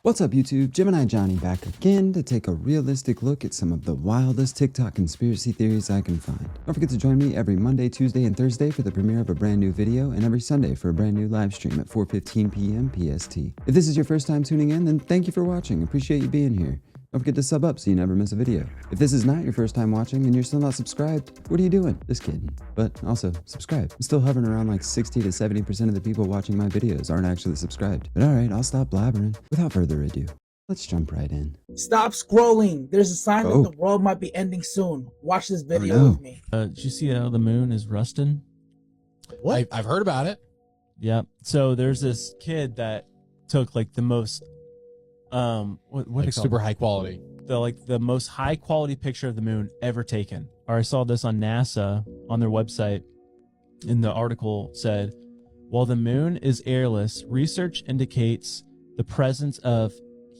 What's up YouTube, Gemini Johnny back again to take a realistic look at some of the wildest TikTok conspiracy theories I can find. Don't forget to join me every Monday, Tuesday, and Thursday for the premiere of a brand new video, and every Sunday for a brand new live stream at 4:15 PM PST. If this is your first time tuning in, then thank you for watching, appreciate you being here. Don't forget to sub up so you never miss a video. If this is not your first time watching and you're still not subscribed, what are you doing? Just kidding. But also, subscribe. I'm still hovering around like 60 to 70% of the people watching my videos aren't actually subscribed. But alright, I'll stop blabbering. Without further ado, let's jump right in. Stop scrolling. There's a sign that the world might be ending soon. Watch this video with me. Did you see how the moon is rusting? What? I've heard about it. Yeah. So there's this kid that took like the most what Like super high quality. the most high quality picture of the moon ever taken. Or I saw this on NASA on their website, and the article said, while the moon is airless, research indicates the presence of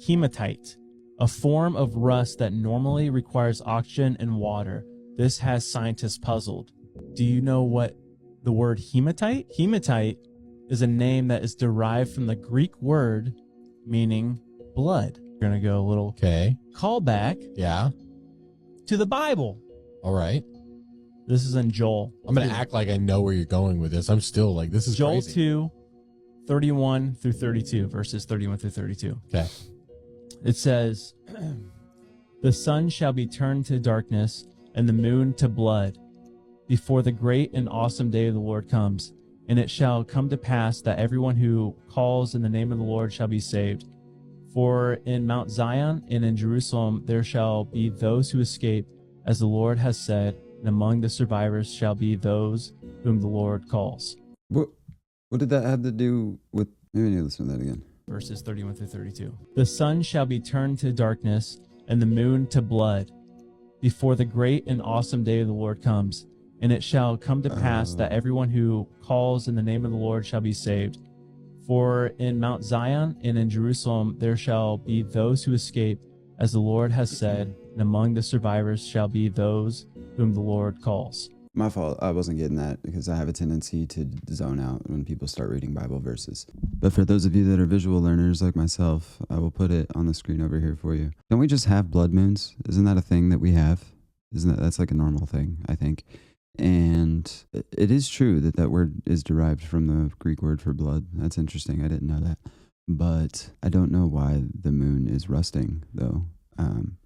hematite, a form of rust that normally requires oxygen and water. This has scientists puzzled. Do you know what the word hematite? Hematite is a name that is derived from the Greek word meaning blood. We're going to go a little callback to the Bible. All right. This is in Joel. I'm going to act like I know where you're going with this. I'm still like, this is Joel crazy. 2, 31 through 32, verses 31 through 32. Okay. It says, the sun shall be turned to darkness and the moon to blood before the great and awesome day of the Lord comes. And it shall come to pass that everyone who calls in the name of the Lord shall be saved. For in Mount Zion and in Jerusalem there shall be those who escape, as the Lord has said, and among the survivors shall be those whom the Lord calls. What did that have to do with... Maybe I need to listen to that again. Verses 31 through 32. The sun shall be turned to darkness and the moon to blood before the great and awesome day of the Lord comes. And it shall come to pass that everyone who calls in the name of the Lord shall be saved. For in Mount Zion and in Jerusalem there shall be those who escape, as the Lord has said, and among the survivors shall be those whom the Lord calls. My fault, I wasn't getting that because I have a tendency to zone out when people start reading Bible verses. But for those of you that are visual learners like myself, I will put it on the screen over here for you. Don't we just have blood moons? Isn't that a thing that we have? That's like a normal thing, I think. And it is true that that word is derived from the Greek word for blood. That's interesting. I didn't know that. But I don't know why the moon is rusting, though.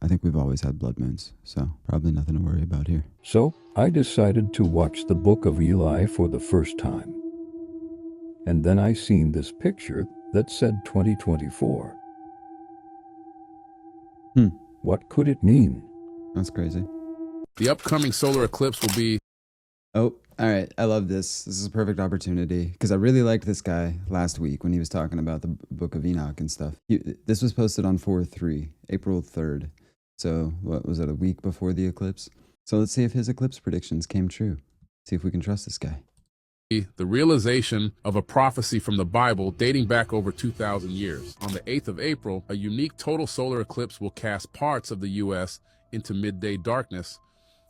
I think we've always had blood moons, so probably nothing to worry about here. So I decided to watch the Book of Eli for the first time. And then I seen this picture that said 2024. What could it mean? That's crazy. The upcoming solar eclipse will be... Oh, all right. I love this. This is a perfect opportunity because I really liked this guy last week when he was talking about the Book of Enoch and stuff. This was posted on 4/3, April 3rd. So what was it, a week before the eclipse? So let's see if his eclipse predictions came true. See if we can trust this guy. The realization of a prophecy from the Bible dating back over 2,000 years. On the 8th of April, a unique total solar eclipse will cast parts of the U.S. into midday darkness.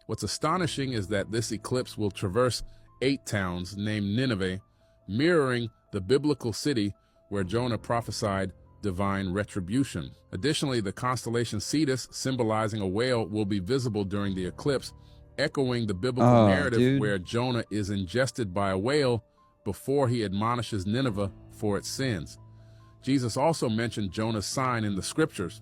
What's astonishing is that this eclipse will traverse 8 towns named Nineveh, mirroring the biblical city where Jonah prophesied divine retribution. Additionally, the constellation Cetus, symbolizing a whale, will be visible during the eclipse, echoing the biblical narrative where Jonah is ingested by a whale before he admonishes Nineveh for its sins. Jesus also mentioned Jonah's sign in the scriptures.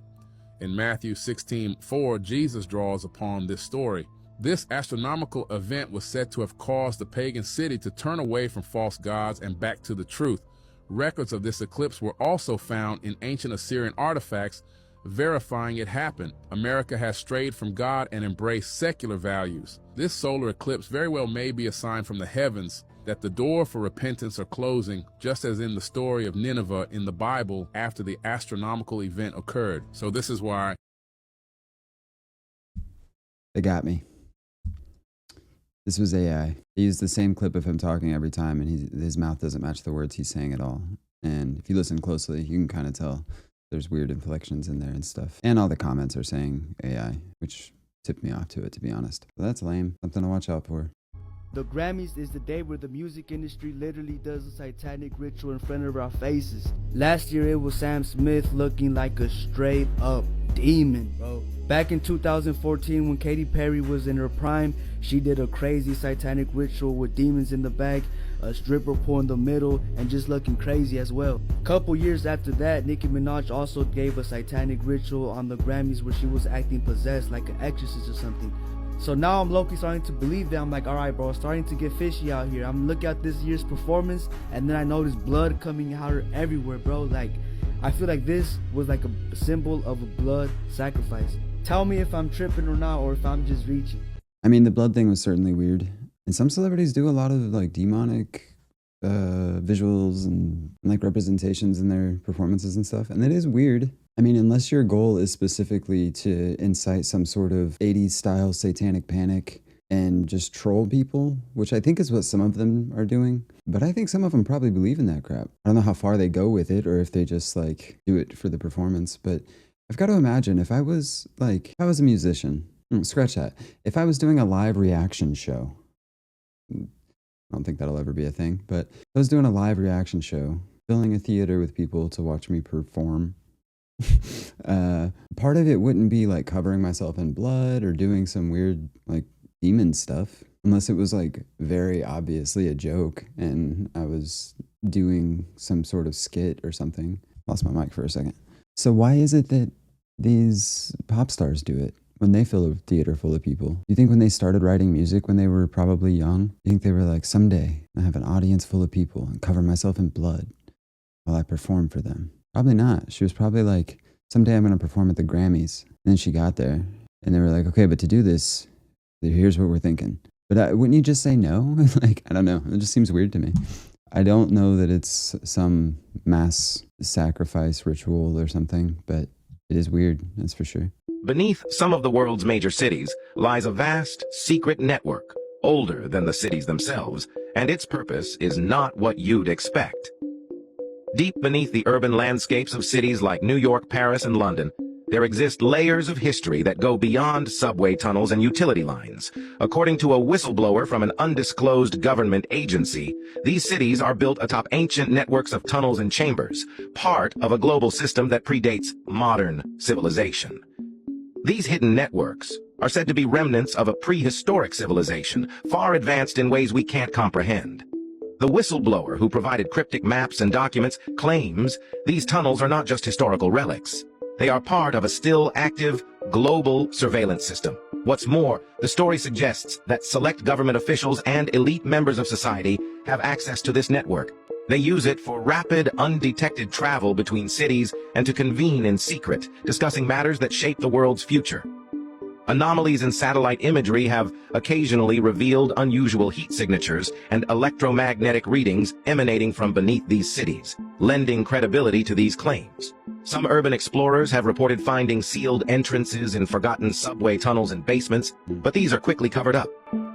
In Matthew 16:4, Jesus draws upon this story. This astronomical event was said to have caused the pagan city to turn away from false gods and back to the truth. Records of this eclipse were also found in ancient Assyrian artifacts, verifying it happened. America has strayed from God and embraced secular values. This solar eclipse very well may be a sign from the heavens that the door for repentance are closing, just as in the story of Nineveh in the Bible after the astronomical event occurred. So this is why... They got me. This was AI. He used the same clip of him talking every time, and his mouth doesn't match the words he's saying at all. And if you listen closely, you can kind of tell there's weird inflections in there and stuff. And all the comments are saying AI, which tipped me off to it, to be honest. But that's lame. Something to watch out for. The Grammys is the day where the music industry literally does a satanic ritual in front of our faces. Last year it was Sam Smith looking like a straight up demon, bro. Back in 2014 when Katy Perry was in her prime, she did a crazy satanic ritual with demons in the back, a stripper pole in the middle, and just looking crazy as well. Couple years after that, Nicki Minaj also gave a satanic ritual on the Grammys where she was acting possessed like an exorcist or something. So now I'm low-key starting to believe that. I'm like, alright bro, starting to get fishy out here. I'm looking at this year's performance and then I notice blood coming out everywhere, bro. Like, I feel like this was like a symbol of a blood sacrifice. Tell me if I'm tripping or not, or if I'm just reaching. I mean, the blood thing was certainly weird. And some celebrities do a lot of like demonic visuals and like representations in their performances and stuff. And it is weird. I mean, unless your goal is specifically to incite some sort of 80s style satanic panic and just troll people, which I think is what some of them are doing. But I think some of them probably believe in that crap. I don't know how far they go with it or if they just like do it for the performance. But I've got to imagine if I was a musician, scratch that. If I was doing a live reaction show, I don't think that'll ever be a thing, but if I was doing a live reaction show, filling a theater with people to watch me perform, part of it wouldn't be like covering myself in blood or doing some weird like demon stuff, unless it was like very obviously a joke and I was doing some sort of skit or something. Lost my mic for a second. So why is it that these pop stars do it when they fill a theater full of people? You think when they started writing music when they were probably young, you think they were like, someday I have an audience full of people and cover myself in blood while I perform for them? Probably not. She was probably like, someday I'm going to perform at the Grammys. And then she got there and they were like, okay, but to do this, here's what we're thinking. But wouldn't you just say no? Like, I don't know. It just seems weird to me. I don't know that it's some mass sacrifice ritual or something, but it is weird, that's for sure. Beneath some of the world's major cities lies a vast, secret network, older than the cities themselves, and its purpose is not what you'd expect. Deep beneath the urban landscapes of cities like New York, Paris, and London, there exist layers of history that go beyond subway tunnels and utility lines. According to a whistleblower from an undisclosed government agency, these cities are built atop ancient networks of tunnels and chambers, part of a global system that predates modern civilization. These hidden networks are said to be remnants of a prehistoric civilization, far advanced in ways we can't comprehend. The whistleblower who provided cryptic maps and documents claims these tunnels are not just historical relics. They are part of a still active global surveillance system. What's more, the story suggests that select government officials and elite members of society have access to this network. They use it for rapid, undetected travel between cities and to convene in secret, discussing matters that shape the world's future. Anomalies in satellite imagery have occasionally revealed unusual heat signatures and electromagnetic readings emanating from beneath these cities, lending credibility to these claims. Some urban explorers have reported finding sealed entrances in forgotten subway tunnels and basements, but these are quickly covered up.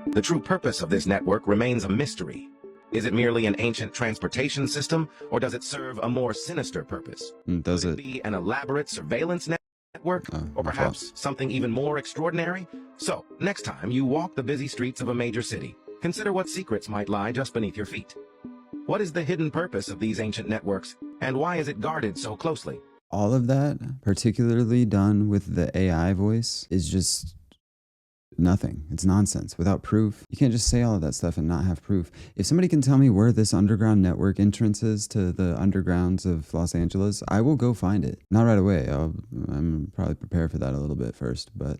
The true purpose of this network remains a mystery. Is it merely an ancient transportation system, or does it serve a more sinister purpose? Does Could it be an elaborate surveillance network, or perhaps something even more extraordinary? So, next time you walk the busy streets of a major city, consider what secrets might lie just beneath your feet. What is the hidden purpose of these ancient networks, and why is it guarded so closely? All of that, particularly done with the AI voice, is just nothing. It's nonsense without proof. You can't just say all of that stuff and not have proof. If somebody can tell me where this underground network entrance is to the undergrounds of Los Angeles, I will go find it. Not right away. I'm probably prepared for that a little bit first, but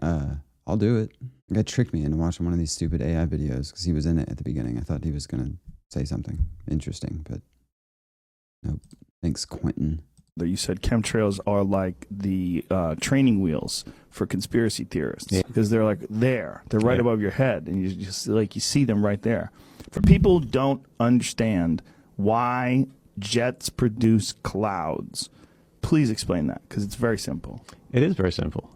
I'll do it. The guy tricked me into watching one of these stupid AI videos because he was in it at the beginning. I thought he was going to say something interesting, but nope. Thanks, Quentin. You said chemtrails are like the training wheels for conspiracy theorists, because they're like they're right above your head, and you just like you see them right there. For people who don't understand why jets produce clouds, please explain that, because it's very simple. It is very simple.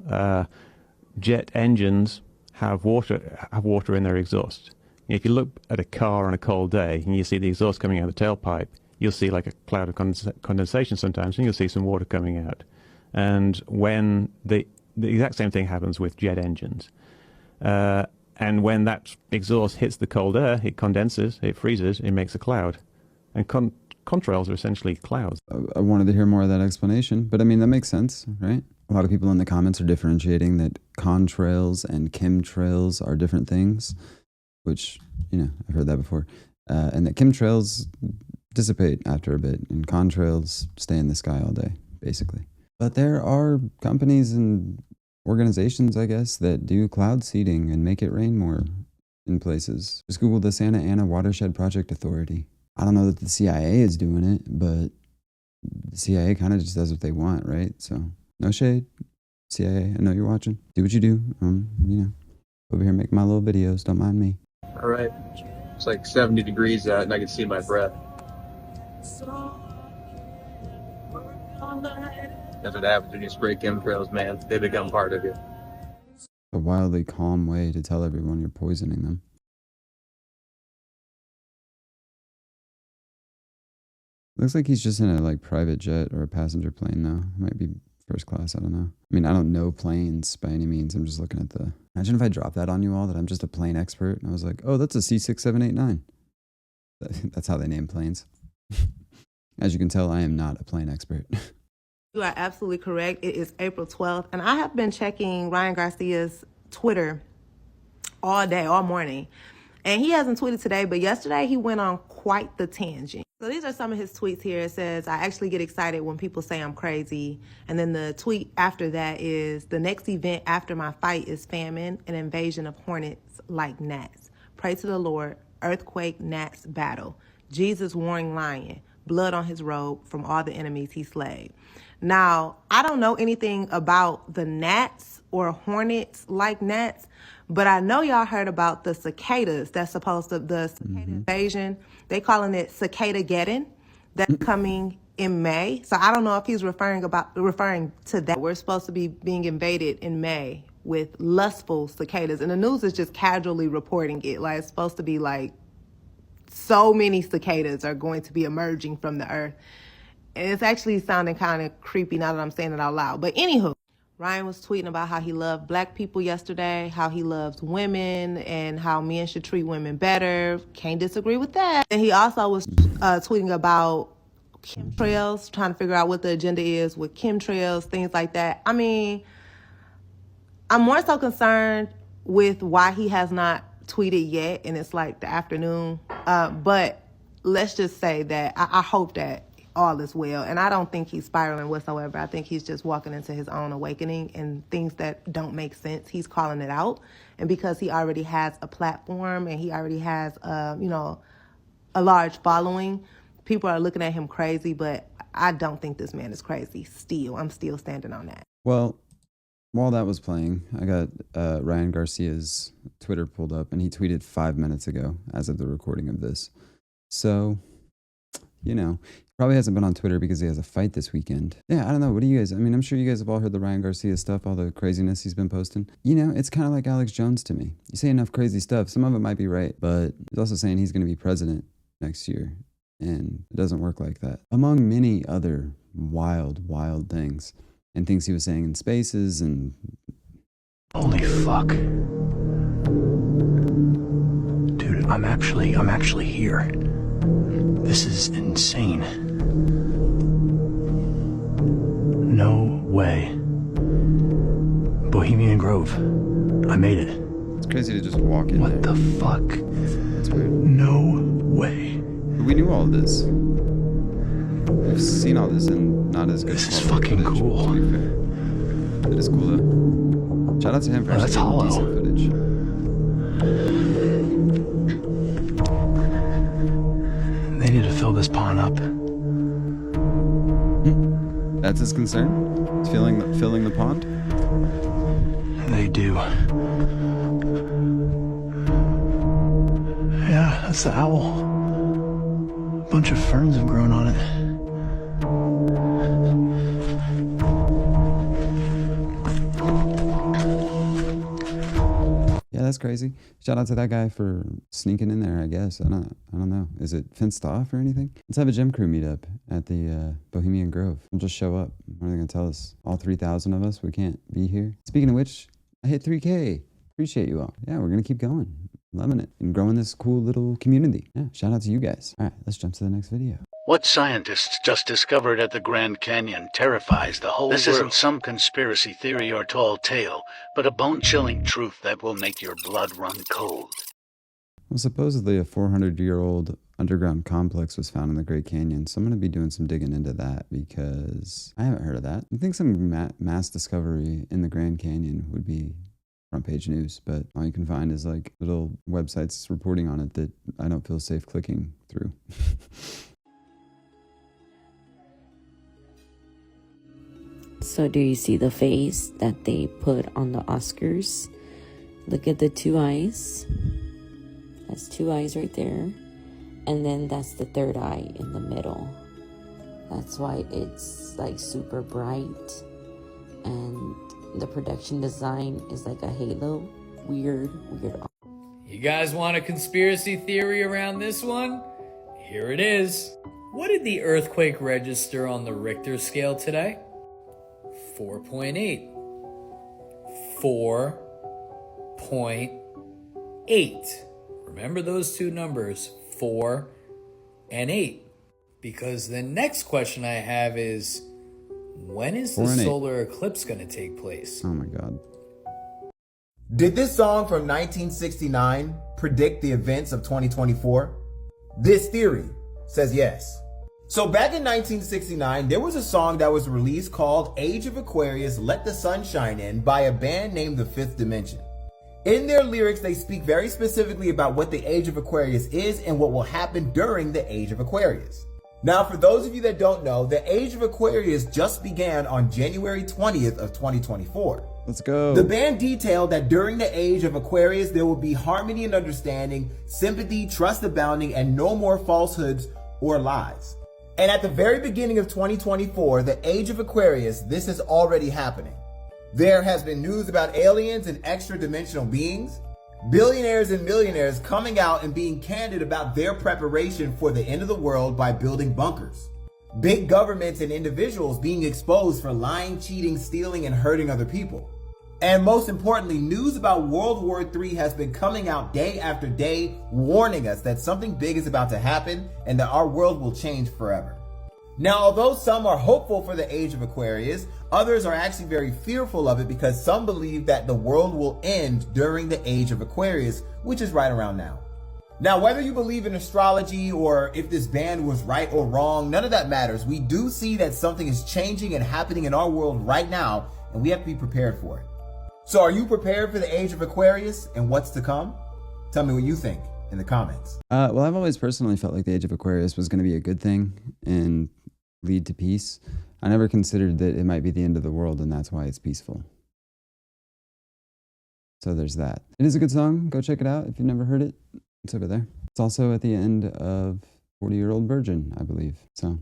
Jet engines have water in their exhaust. If you look at a car on a cold day and you see the exhaust coming out of the tailpipe, you'll see like a cloud of condensation sometimes, and you'll see some water coming out. And when the exact same thing happens with jet engines. And when that exhaust hits the cold air, it condenses, it freezes, it makes a cloud. And contrails are essentially clouds. I wanted to hear more of that explanation, but I mean, that makes sense, right? A lot of people in the comments are differentiating that contrails and chemtrails are different things, which, I've heard that before. And that chemtrails dissipate after a bit, and contrails stay in the sky all day, basically. But there are companies and organizations, I guess, that do cloud seeding and make it rain more in places. Just Google the Santa Ana Watershed Project Authority. I don't know that the CIA is doing it, but the CIA kind of just does what they want, right? So no shade, CIA. I know you're watching. Do what you do. Over here making my little videos. Don't mind me. All right. It's like 70 degrees out, and I can see my breath. That's what happens when you spray chemtrails, man. They become part of you. A wildly calm way to tell everyone you're poisoning them. Looks like he's just in a private jet or a passenger plane though. It might be first class, I don't know. I mean, I don't know planes by any means. I'm just looking at the... Imagine if I dropped that on you all, that I'm just a plane expert. And I was like, oh, that's a C6789. That's how they name planes. As you can tell, I am not a plane expert. You are absolutely correct. It is April 12th, and I have been checking Ryan Garcia's Twitter all day, all morning. And he hasn't tweeted today, but yesterday he went on quite the tangent. So these are some of his tweets here. It says, I actually get excited when people say I'm crazy. And then the tweet after that is, the next event after my fight is famine, an invasion of hornets like gnats. Pray to the Lord, earthquake, gnats, battle. Jesus warring lion, blood on his robe from all the enemies he slayed. Now, I don't know anything about the gnats or hornets like gnats, but I know y'all heard about the cicadas. That's supposed to, the cicada invasion. They calling it cicada-geddon. That's coming in May. So I don't know if he's referring to that. We're supposed to be being invaded in May with lustful cicadas. And the news is just casually reporting it. Like, it's supposed to be like so many cicadas are going to be emerging from the earth. And it's actually sounding kind of creepy now that I'm saying it out loud. But anywho, Ryan was tweeting about how he loved black people yesterday, how he loves women, and how men should treat women better. Can't disagree with that. And he also was tweeting about chemtrails, trying to figure out what the agenda is with chemtrails, things like that. I mean, I'm more so concerned with why he has not tweeted yet, and it's like the afternoon. But let's just say that I hope that all is well. And I don't think he's spiraling whatsoever. I think he's just walking into his own awakening, and things that don't make sense, he's calling it out. And because he already has a platform and he already has, a large following, people are looking at him crazy, but I don't think this man is crazy. I'm still standing on that. Well, while that was playing, I got Ryan Garcia's Twitter pulled up, and he tweeted 5 minutes ago as of the recording of this. So, he probably hasn't been on Twitter because he has a fight this weekend. Yeah, I don't know. What do you guys... I mean, I'm sure you guys have all heard the Ryan Garcia stuff, all the craziness he's been posting. It's kind of like Alex Jones to me. You say enough crazy stuff, some of it might be right, but he's also saying he's going to be president next year, and it doesn't work like that. Among many other wild, wild things, and things he was saying in spaces and... Holy fuck. Dude, I'm actually here. This is insane. No way. Bohemian Grove. I made it. It's crazy to just walk in What there. the fuck? That's weird. No way. But we knew all of this. We've seen all this in not as good This is fucking footage, cool. to be fair. It is cool though. Shout out to him for That's actually getting hollow. decent footage. They need to fill this pond up. That's his concern? It's filling the pond? They do. Yeah, that's the owl. A bunch of ferns have grown on it. Yeah, that's crazy. Shout out to that guy for sneaking in there, I guess. I don't know. Is it fenced off or anything? Let's have a gym crew meet up at the Bohemian Grove. We'll just show up. What are they going to tell us? All 3,000 of us, we can't be here? Speaking of which, I hit 3K. Appreciate you all. Yeah, we're going to keep going. Loving it and growing this cool little community. Yeah, shout out to you guys. All right, let's jump to the next video. What scientists just discovered at the Grand Canyon terrifies the whole world. This isn't some conspiracy theory or tall tale, but a bone-chilling truth that will make your blood run cold. Well, supposedly a 400-year-old underground complex was found in the Great Canyon, so I'm going to be doing some digging into that because I haven't heard of that. I think some mass discovery in the Grand Canyon would be front page news, but all you can find is like little websites reporting on it that I don't feel safe clicking through. So do you see the face that they put on the Oscars? Look at the two eyes. That's two eyes right there. And then that's the third eye in the middle. That's why it's like super bright. And the production design is like a halo. Weird. You guys want a conspiracy theory around this one? Here it is. What did the earthquake register on the Richter scale today? 4.8. 4.8. Remember those two numbers, 4 and 8. Because the next question I have is, when is the solar eclipse going to take place? Oh my God. Did this song from 1969 predict the events of 2024? This theory says yes. So back in 1969, there was a song that was released called Age of Aquarius, Let the Sun Shine In by a band named The Fifth Dimension. In their lyrics, they speak very specifically about what the Age of Aquarius is and what will happen during the Age of Aquarius. Now, for those of you that don't know, the Age of Aquarius just began on January 20th of 2024. Let's go. The band detailed that during the Age of Aquarius, there will be harmony and understanding, sympathy, trust abounding, and no more falsehoods or lies. And at the very beginning of 2024, the Age of Aquarius, this is already happening. There has been news about aliens and extra-dimensional beings, billionaires and millionaires coming out and being candid about their preparation for the end of the world by building bunkers. Big governments and individuals being exposed for lying, cheating, stealing, and hurting other people. And most importantly, news about World War III has been coming out day after day, warning us that something big is about to happen and that our world will change forever. Now, although some are hopeful for the Age of Aquarius, others are actually very fearful of it because some believe that the world will end during the Age of Aquarius, which is right around now. Now, whether you believe in astrology or if this band was right or wrong, none of that matters. We do see that something is changing and happening in our world right now, and we have to be prepared for it. So are you prepared for the Age of Aquarius and what's to come? Tell me what you think in the comments. Well, I've always personally felt like the Age of Aquarius was going to be a good thing and lead to peace. I never considered that it might be the end of the world, and that's why it's peaceful. So there's that. It is a good song. Go check it out if you've never heard it. It's over there. It's also at the end of 40-Year-Old Virgin, I believe. So you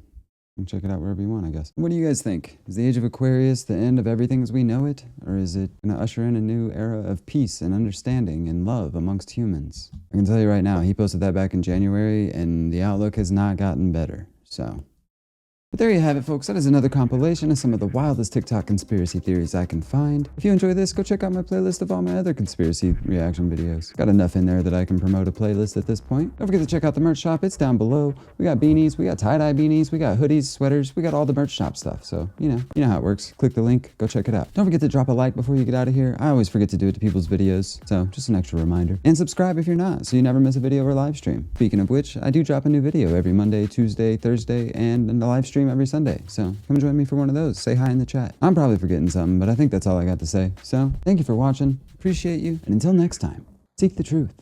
can check it out wherever you want, I guess. What do you guys think? Is the Age of Aquarius the end of everything as we know it? Or is it going to usher in a new era of peace and understanding and love amongst humans? I can tell you right now, he posted that back in January, and the outlook has not gotten better. So... But there you have it, folks. That is another compilation of some of the wildest TikTok conspiracy theories I can find. If you enjoy this, go check out my playlist of all my other conspiracy reaction videos. Got enough in there that I can promote a playlist at this point. Don't forget to check out the merch shop. It's down below. We got beanies, we got tie-dye beanies, we got hoodies, sweaters, we got all the merch shop stuff. So, you know how it works. Click the link, go check it out. Don't forget to drop a like before you get out of here. I always forget to do it to people's videos, so just an extra reminder. And subscribe if you're not, so you never miss a video or live stream. Speaking of which, I do drop a new video every Monday, Tuesday, Thursday, and a live stream every Sunday. So come join me for one of those. Say hi in the chat. I'm probably forgetting something, but I think that's all I got to say. So thank you for watching. Appreciate you. And until next time, seek the truth.